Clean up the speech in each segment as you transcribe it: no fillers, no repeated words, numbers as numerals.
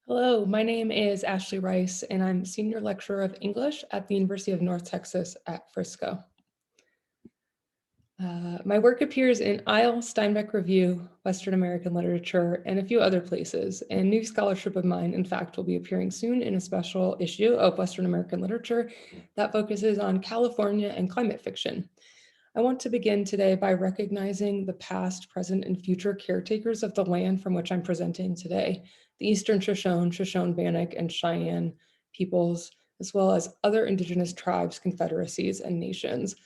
Hello, my name is Ashley Reis, and I'm Senior Lecturer of English at the University of North Texas at Frisco. My work appears in Isle, Steinbeck Review, Western American Literature, and a few other places. And new scholarship of mine, in fact, will be appearing soon in a special issue of Western American Literature that focuses on California and climate fiction. I want to begin today by recognizing the past, present, and future caretakers of the land from which I'm presenting today, the Eastern Shoshone-Bannock, and Cheyenne peoples, as well as other Indigenous tribes, confederacies, and nations.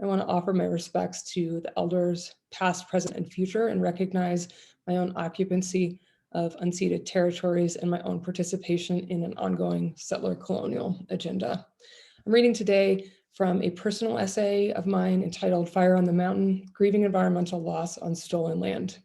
I want to offer my respects to the elders, past, present, and future, and recognize my own occupancy of unceded territories and my own participation in an ongoing settler colonial agenda. I'm reading today from a personal essay of mine entitled Fire on the Mountain, Grieving Environmental Loss on Stolen Land.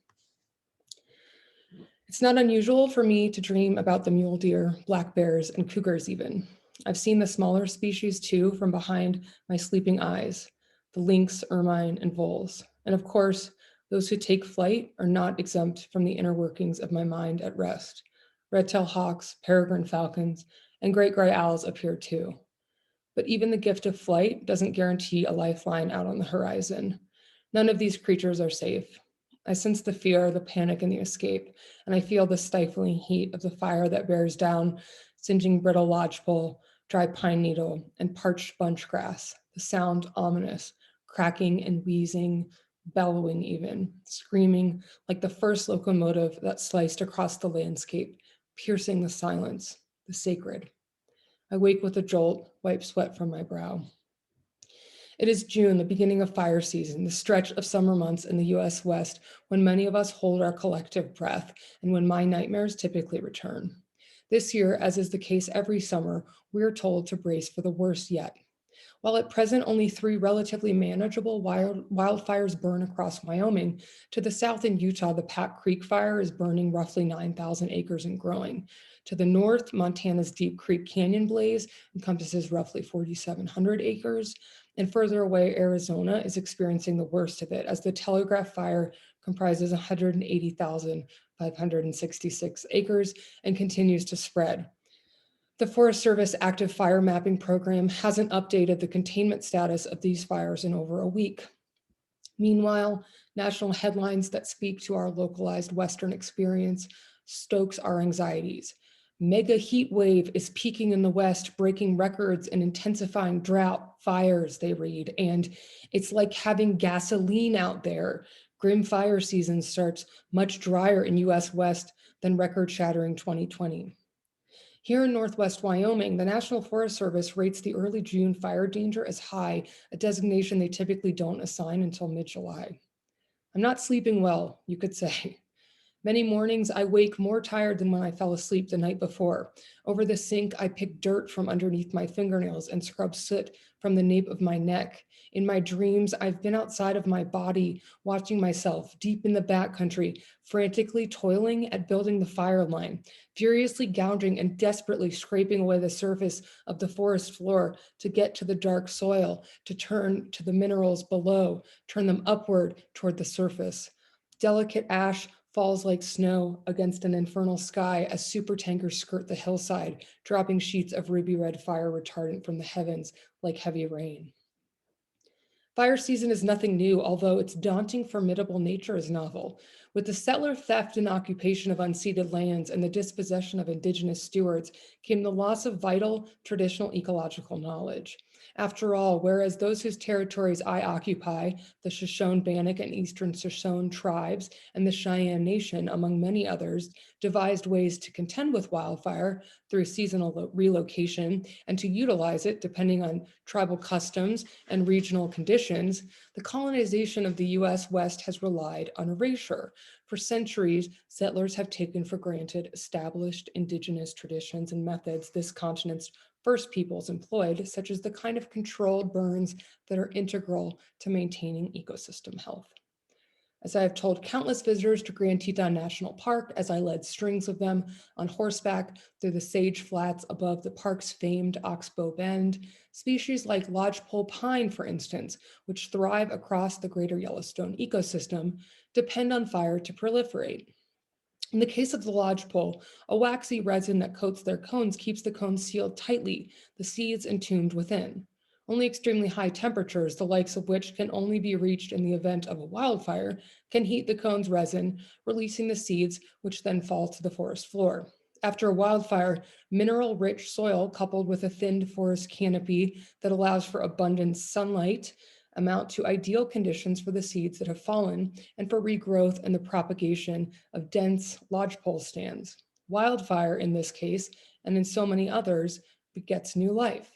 It's not unusual for me to dream about the mule deer, black bears, and cougars even. I've seen the smaller species too from behind my sleeping eyes, the lynx, ermine, and voles. And of course, those who take flight are not exempt from the inner workings of my mind at rest. Red-tailed hawks, peregrine falcons, and great gray owls appear too. But even the gift of flight doesn't guarantee a lifeline out on the horizon. None of these creatures are safe. I sense the fear, the panic, and the escape, and I feel the stifling heat of the fire that bears down, singeing brittle lodgepole, dry pine needle, and parched bunch grass, the sound ominous, cracking and wheezing, bellowing even, screaming like the first locomotive that sliced across the landscape, piercing the silence, the sacred. I wake with a jolt, wipe sweat from my brow. It is June, the beginning of fire season, the stretch of summer months in the US West when many of us hold our collective breath and when my nightmares typically return. This year, as is the case every summer, we're told to brace for the worst yet. While at present only 3 relatively manageable wildfires burn across Wyoming, to the south in Utah, the Pack Creek fire is burning roughly 9,000 acres and growing. To the north, Montana's Deep Creek Canyon blaze encompasses roughly 4,700 acres. And further away, Arizona is experiencing the worst of it as the Telegraph fire comprises 180,566 acres and continues to spread. The Forest Service active fire mapping program hasn't updated the containment status of these fires in over a week. Meanwhile, national headlines that speak to our localized Western experience stokes our anxieties. Mega heat wave is peaking in the West, breaking records and intensifying drought fires, they read. And it's like having gasoline out there. Grim fire season starts much drier in US West than record-shattering 2020. Here in Northwest Wyoming, the National Forest Service rates the early June fire danger as high, a designation they typically don't assign until mid-July. I'm not sleeping well, you could say. Many mornings I wake more tired than when I fell asleep the night before. Over the sink, I pick dirt from underneath my fingernails and scrub soot from the nape of my neck. In my dreams, I've been outside of my body, watching myself deep in the backcountry, frantically toiling at building the fire line, furiously gouging and desperately scraping away the surface of the forest floor to get to the dark soil, to turn to the minerals below, turn them upward toward the surface. Delicate ash falls like snow against an infernal sky as supertankers skirt the hillside, dropping sheets of ruby red fire retardant from the heavens like heavy rain. Fire season is nothing new, although its daunting, formidable nature is novel. With the settler theft and occupation of unceded lands and the dispossession of Indigenous stewards came the loss of vital, traditional ecological knowledge. After all, whereas those whose territories I occupy, the Shoshone-Bannock and Eastern Shoshone tribes, and the Cheyenne Nation, among many others, devised ways to contend with wildfire through seasonal relocation and to utilize it depending on tribal customs and regional conditions, the colonization of the US West has relied on erasure. For centuries, settlers have taken for granted established indigenous traditions and methods this continent's first peoples employed, such as the kind of controlled burns that are integral to maintaining ecosystem health. As I have told countless visitors to Grand Teton National Park, as I led strings of them on horseback through the sage flats above the park's famed Oxbow Bend, species like lodgepole pine, for instance, which thrive across the greater Yellowstone ecosystem, depend on fire to proliferate. In the case of the lodgepole, a waxy resin that coats their cones keeps the cones sealed tightly, the seeds entombed within. Only extremely high temperatures, the likes of which can only be reached in the event of a wildfire, can heat the cone's resin, releasing the seeds, which then fall to the forest floor. After a wildfire, mineral-rich soil coupled with a thinned forest canopy that allows for abundant sunlight amount to ideal conditions for the seeds that have fallen and for regrowth and the propagation of dense lodgepole stands. Wildfire, in this case, and in so many others, begets new life.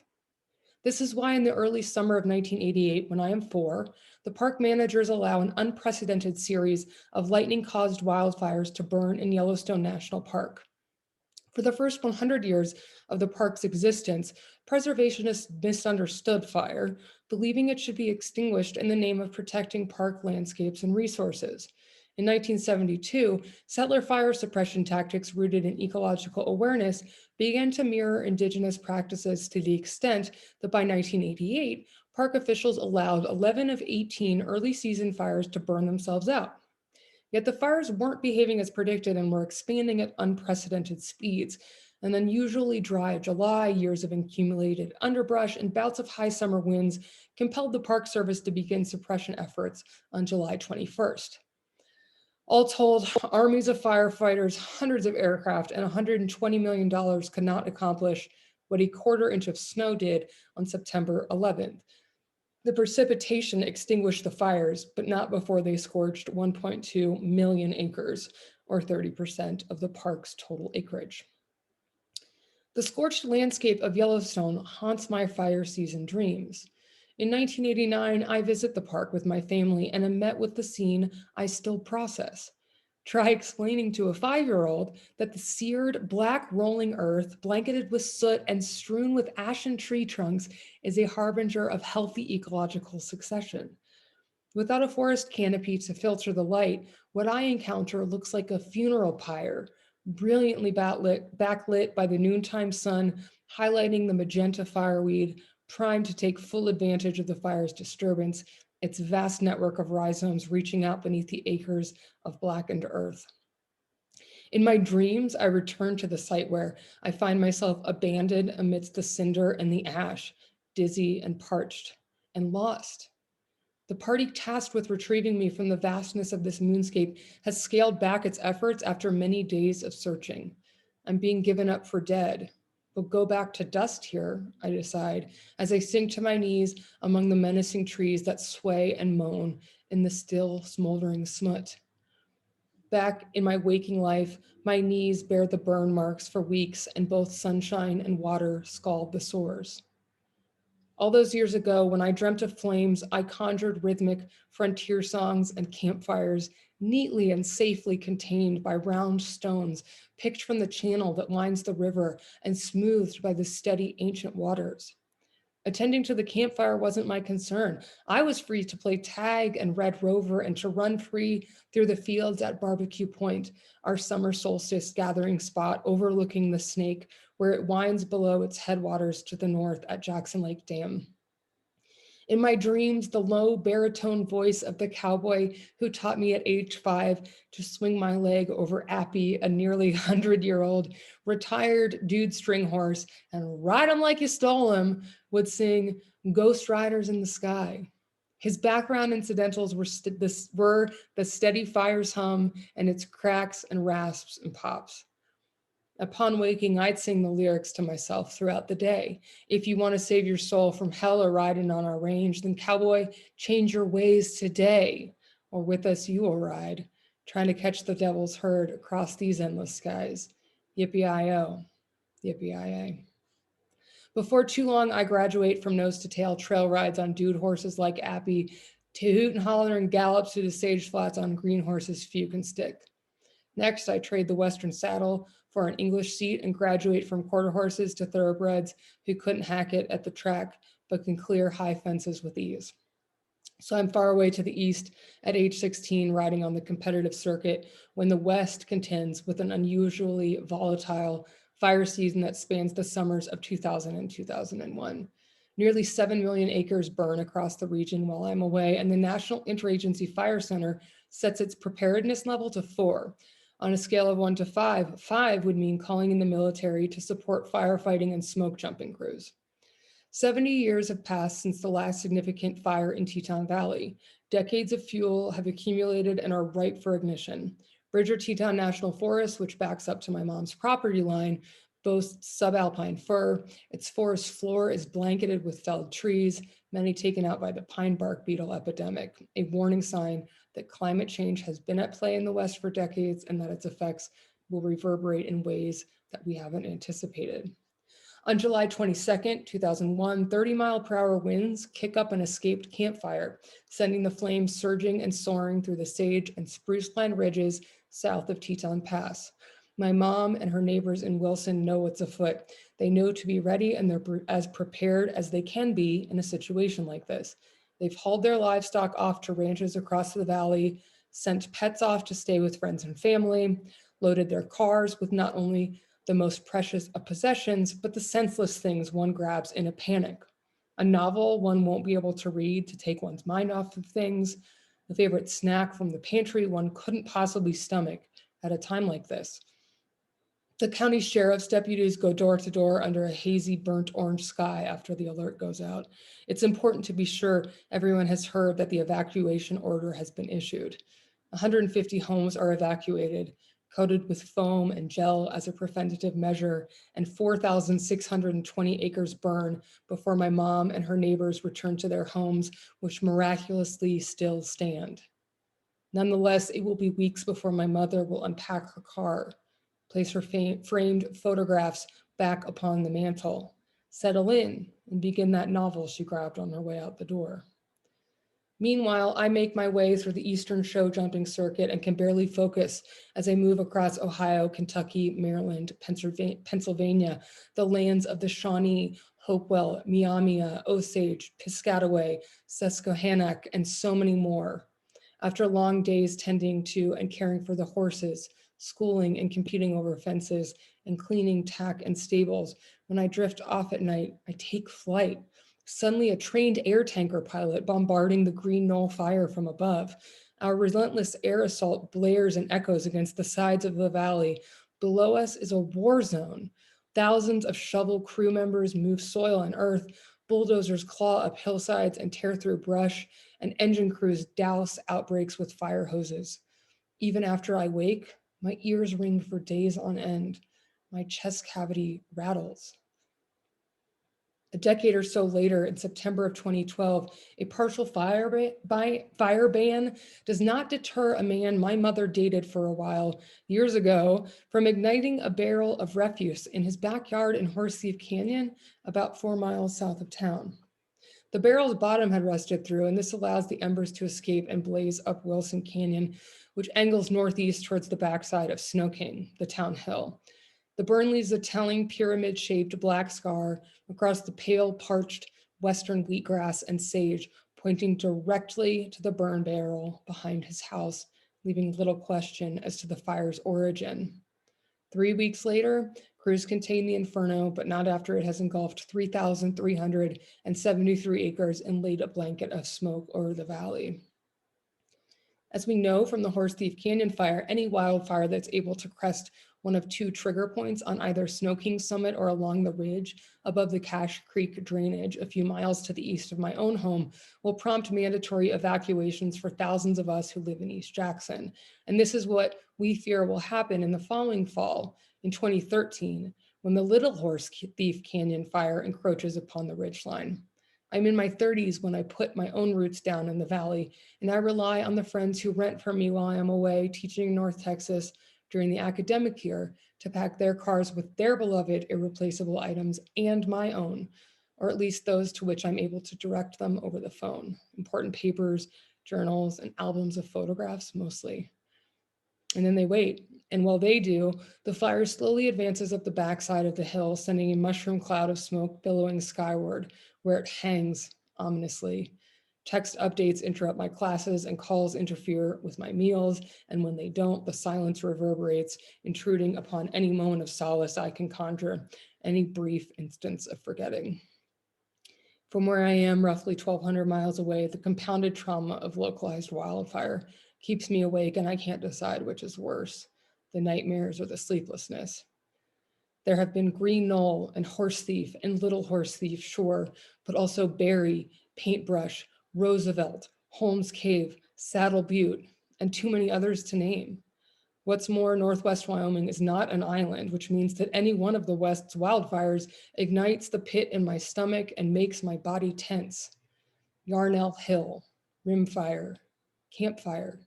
This is why in the early summer of 1988, when I am 4, the park managers allow an unprecedented series of lightning-caused wildfires to burn in Yellowstone National Park. For the first 100 years of the park's existence, preservationists misunderstood fire, believing it should be extinguished in the name of protecting park landscapes and resources. In 1972, settler fire suppression tactics rooted in ecological awareness began to mirror Indigenous practices to the extent that by 1988, park officials allowed 11 of 18 early season fires to burn themselves out. Yet the fires weren't behaving as predicted and were expanding at unprecedented speeds. An unusually dry July, years of accumulated underbrush, and bouts of high summer winds compelled the Park Service to begin suppression efforts on July 21st. All told, armies of firefighters, hundreds of aircraft, and $120 million could not accomplish what a quarter inch of snow did on September 11th. The precipitation extinguished the fires, but not before they scorched 1.2 million acres, or 30% of the park's total acreage. The scorched landscape of Yellowstone haunts my fire season dreams. In 1989, I visit the park with my family and am met with the scene I still process. Try explaining to a 5-year-old that the seared, black rolling earth, blanketed with soot and strewn with ashen tree trunks, is a harbinger of healthy ecological succession. Without a forest canopy to filter the light, what I encounter looks like a funeral pyre, brilliantly backlit by the noontime sun, highlighting the magenta fireweed, primed to take full advantage of the fire's disturbance, its vast network of rhizomes reaching out beneath the acres of blackened earth. In my dreams, I return to the site where I find myself abandoned amidst the cinder and the ash, dizzy and parched and lost. The party tasked with retrieving me from the vastness of this moonscape has scaled back its efforts after many days of searching. I'm being given up for dead. But go back to dust here, I decide, as I sink to my knees among the menacing trees that sway and moan in the still smoldering smut. Back in my waking life, my knees bear the burn marks for weeks, and both sunshine and water scald the sores. All those years ago, when I dreamt of flames, I conjured rhythmic frontier songs and campfires, neatly and safely contained by round stones picked from the channel that winds the river and smoothed by the steady ancient waters. Attending to the campfire wasn't my concern. I was free to play tag and Red Rover and to run free through the fields at Barbecue Point, our summer solstice gathering spot overlooking the Snake, where it winds below its headwaters to the north at Jackson Lake Dam. In my dreams, the low baritone voice of the cowboy who taught me at age 5 to swing my leg over Appy, a nearly 100-year-old retired dude string horse, and ride him like you stole him, would sing Ghost Riders in the Sky. His background incidentals were the steady fire's hum and its cracks and rasps and pops. Upon waking, I'd sing the lyrics to myself throughout the day. If you want to save your soul from hell or riding on our range, then cowboy, change your ways today, or with us you will ride, trying to catch the devil's herd across these endless skies. Yippee-i-o, yippee-i-a. Before too long, I graduate from nose to tail trail rides on dude horses like Appy to hoot and holler and gallops through the sage flats on green horses Fuke and Stick. Next, I trade the Western saddle for an English seat and graduate from quarter horses to thoroughbreds who couldn't hack it at the track, but can clear high fences with ease. So I'm far away to the east at age 16, riding on the competitive circuit when the West contends with an unusually volatile fire season that spans the summers of 2000 and 2001. Nearly 7 million acres burn across the region while I'm away, and the National Interagency Fire Center sets its preparedness level to 4, On a scale of 1 to 5, 5 would mean calling in the military to support firefighting and smoke jumping crews. 70 years have passed since the last significant fire in Teton Valley. Decades of fuel have accumulated and are ripe for ignition. Bridger Teton National Forest, which backs up to my mom's property line, boasts subalpine fir. Its forest floor is blanketed with felled trees, many taken out by the pine bark beetle epidemic, a warning sign that climate change has been at play in the West for decades and that its effects will reverberate in ways that we haven't anticipated. On July 22nd, 2001, 30-mile-per-hour winds kick up an escaped campfire, sending the flames surging and soaring through the sage and spruce pine ridges south of Teton Pass. My mom and her neighbors in Wilson know what's afoot. They know to be ready, and they're as prepared as they can be in a situation like this. They've hauled their livestock off to ranches across the valley, sent pets off to stay with friends and family, loaded their cars with not only the most precious of possessions, but the senseless things one grabs in a panic. A novel one won't be able to read to take one's mind off of things, a favorite snack from the pantry one couldn't possibly stomach at a time like this. The county sheriff's deputies go door to door under a hazy, burnt orange sky after the alert goes out. It's important to be sure everyone has heard that the evacuation order has been issued. 150 homes are evacuated, coated with foam and gel as a preventative measure, and 4,620 acres burn before my mom and her neighbors return to their homes, which miraculously still stand. Nonetheless, it will be weeks before my mother will unpack her car, place her framed photographs back upon the mantle, settle in, and begin that novel she grabbed on her way out the door. Meanwhile, I make my way through the Eastern show jumping circuit and can barely focus as I move across Ohio, Kentucky, Maryland, Pennsylvania, the lands of the Shawnee, Hopewell, Miami, Osage, Piscataway, Susquehannock, and so many more. After long days tending to and caring for the horses, schooling and competing over fences, and cleaning tack and stables, when I drift off at night, I take flight. Suddenly, a trained air tanker pilot bombarding the Green Knoll fire from above. Our relentless air assault blares and echoes against the sides of the valley. Below us is a war zone. Thousands of shovel crew members move soil and earth. Bulldozers claw up hillsides and tear through brush, and engine crews douse outbreaks with fire hoses. Even after I wake, my ears ring for days on end. My chest cavity rattles. A decade or so later, in September of 2012, a partial fire ban does not deter a man my mother dated for a while years ago from igniting a barrel of refuse in his backyard in Horse Thief Canyon, about 4 miles south of town. The barrel's bottom had rusted through, and this allows the embers to escape and blaze up Wilson Canyon, which angles northeast towards the backside of Snow King, the town hill. The burn leaves a telling pyramid-shaped black scar across the pale, parched western wheatgrass and sage, pointing directly to the burn barrel behind his house, leaving little question as to the fire's origin. 3 weeks later, crews contain the inferno, but not after it has engulfed 3,373 acres and laid a blanket of smoke over the valley. As we know from the Horse Thief Canyon fire, any wildfire that's able to crest one of 2 trigger points on either Snow King summit or along the ridge above the Cache Creek drainage a few miles to the east of my own home will prompt mandatory evacuations for thousands of us who live in East Jackson. And this is what we fear will happen in the following fall, in 2013, when the Little Horse Thief Canyon fire encroaches upon the ridgeline. I'm in my 30s when I put my own roots down in the valley, and I rely on the friends who rent from me while I'm away teaching in North Texas during the academic year to pack their cars with their beloved irreplaceable items and my own, or at least those to which I'm able to direct them over the phone. Important papers, journals, and albums of photographs mostly. And then they wait. And while they do, the fire slowly advances up the backside of the hill, sending a mushroom cloud of smoke billowing skyward, where it hangs ominously. Text updates interrupt my classes and calls interfere with my meals. And when they don't, the silence reverberates, intruding upon any moment of solace I can conjure, any brief instance of forgetting. From where I am, roughly 1,200 miles away, the compounded trauma of localized wildfire keeps me awake, and I can't decide which is worse. the nightmares, or the sleeplessness. There have been Green Knoll and Horse Thief and Little Horse Thief, sure, but also Berry, Paintbrush, Roosevelt, Holmes Cave, Saddle Butte, and too many others to name. What's more, Northwest Wyoming is not an island, which means that any one of the West's wildfires ignites the pit in my stomach and makes my body tense. Yarnell Hill, Rimfire, Campfire.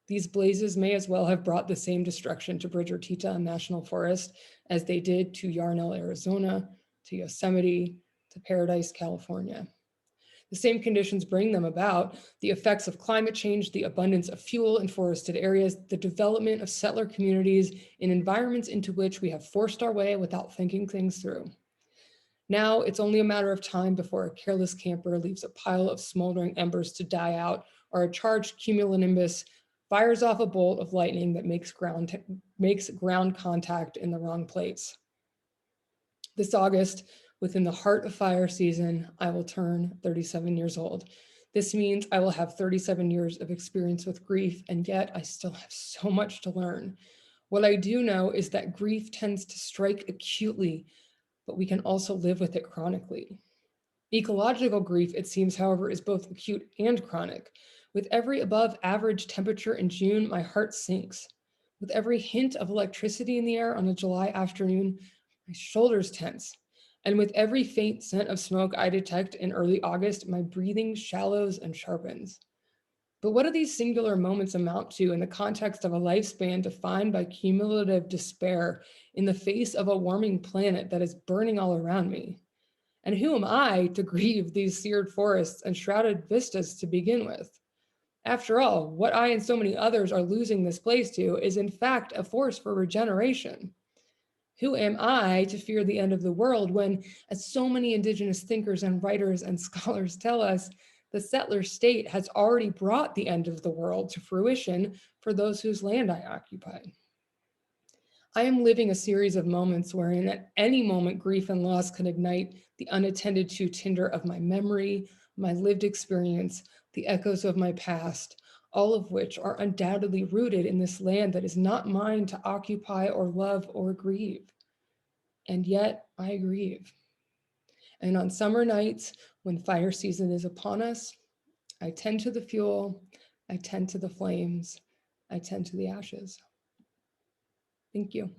These blazes may as well have brought the same destruction to Bridger Teton National Forest as they did to Yarnell, Arizona, to Yosemite, to Paradise, California. The same conditions bring them about: the effects of climate change, the abundance of fuel in forested areas, the development of settler communities in environments into which we have forced our way without thinking things through. Now it's only a matter of time before a careless camper leaves a pile of smoldering embers to die out, or a charged cumulonimbus fires off a bolt of lightning that makes ground contact in the wrong place. This August, within the heart of fire season, I will turn 37 years old. This means I will have 37 years of experience with grief, and yet I still have so much to learn. What I do know is that grief tends to strike acutely, but we can also live with it chronically. Ecological grief, it seems, however, is both acute and chronic. With every above average temperature in June, my heart sinks. With every hint of electricity in the air on a July afternoon, my shoulders tense. And with every faint scent of smoke I detect in early August, my breathing shallows and sharpens. But what do these singular moments amount to in the context of a lifespan defined by cumulative despair in the face of a warming planet that is burning all around me? And who am I to grieve these seared forests and shrouded vistas to begin with? After all, what I and so many others are losing this place to is in fact a force for regeneration. Who am I to fear the end of the world when, as so many Indigenous thinkers and writers and scholars tell us, the settler state has already brought the end of the world to fruition for those whose land I occupy? I am living a series of moments wherein at any moment grief and loss can ignite the unattended to tinder of my memory, my lived experience, the echoes of my past, all of which are undoubtedly rooted in this land that is not mine to occupy or love or grieve. And yet I grieve. And on summer nights, when fire season is upon us, I tend to the fuel, I tend to the flames, I tend to the ashes. Thank you.